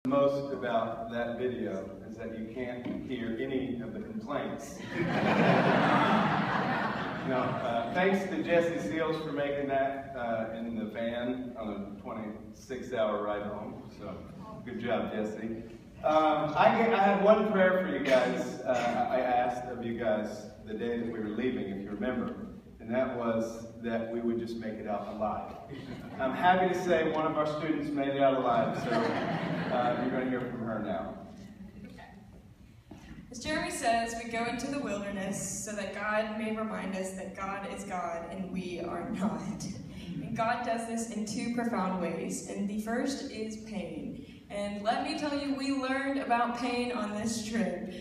Most about that video is that you can't hear any of the complaints. Thanks to Jesse Seals for making that in the van on a 26-hour ride home. So, good job, Jesse. I had one prayer for you guys. I asked of you guys the day that we were leaving, if you remember, and that was that we would just make it out alive. I'm happy to say one of our students made it out alive, so you're going to hear from her now. As Jeremy says, we go into the wilderness so that God may remind us that God is God and we are not. And God does this in two profound ways, and the first is pain. And let me tell you, we learned about pain on this trip.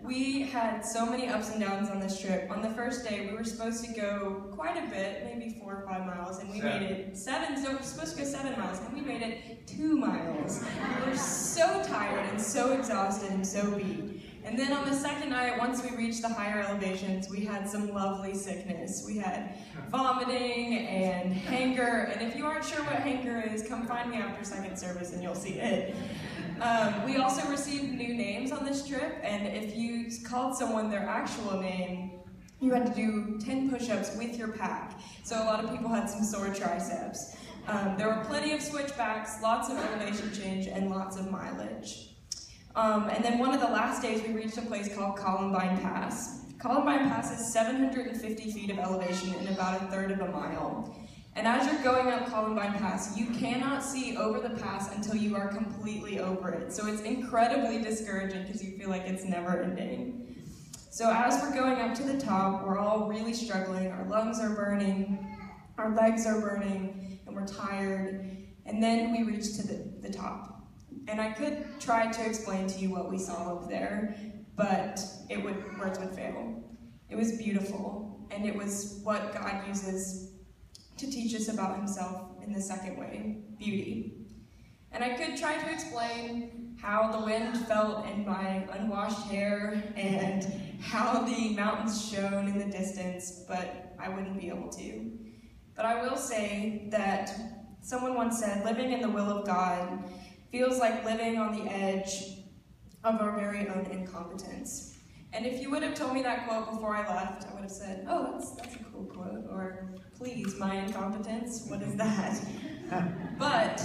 We had so many ups and downs on this trip. On the first day, we were supposed to go quite a bit, maybe 4 or 5 miles, and we made it 7, so we were supposed to go 7 miles, and we made it 2 miles. We were so tired and so exhausted and so beat. And then on the second night, once we reached the higher elevations, we had some lovely sickness. We had vomiting and hanker, and if you aren't sure what hanker is, come find me after second service and you'll see it. We also received new names on this trip, and if you called someone their actual name, you had to do 10 push-ups with your pack. So a lot of people had some sore triceps. There were plenty of switchbacks, lots of elevation change, and lots of mileage. And then one of the last days, we reached a place called Columbine Pass. Columbine Pass is 750 feet of elevation in about 1/3 of a mile. And as you're going up Columbine Pass, you cannot see over the pass until you are completely over it. So it's incredibly discouraging because you feel like it's never ending. So as we're going up to the top, we're all really struggling. Our lungs are burning, our legs are burning, and we're tired. And then we reach to the top. And I could try to explain to you what we saw up there, but words would fail. It was beautiful, and it was what God uses to teach us about himself in the second way, beauty. And I could try to explain how the wind felt in my unwashed hair and how the mountains shone in the distance, but I wouldn't be able to. But I will say that someone once said, living in the will of God feels like living on the edge of our very own incompetence. And if you would have told me that quote before I left, I would have said, oh, that's a cool quote, or please, my incompetence, what is that? But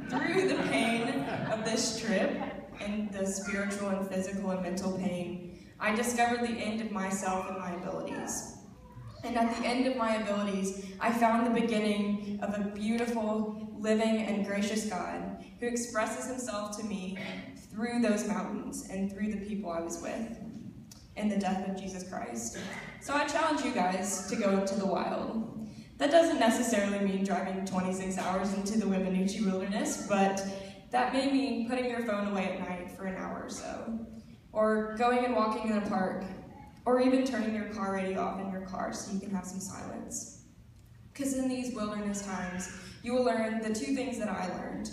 through the pain of this trip, and the spiritual and physical and mental pain, I discovered the end of myself and my abilities. And at the end of my abilities, I found the beginning of a beautiful, living, and gracious God who expresses himself to me through those mountains and through the people I was with and the death of Jesus Christ. So I challenge you guys to go into the wild. That doesn't necessarily mean driving 26 hours into the Wibonouchi wilderness, but that may mean putting your phone away at night for an hour or so, or going and walking in a park, or even turning your car radio off in your car so you can have some silence. Because in these wilderness times, you will learn the two things that I learned.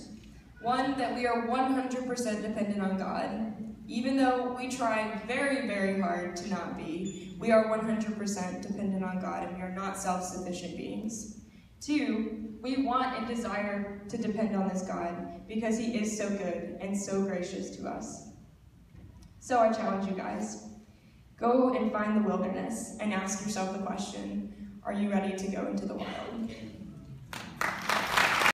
One, that we are 100% dependent on God. Even though we try very, very hard to not be, we are 100% dependent on God, and we are not self-sufficient beings. Two, we want and desire to depend on this God because he is so good and so gracious to us. So I challenge you guys, go and find the wilderness and ask yourself the question, are you ready to go into the wild?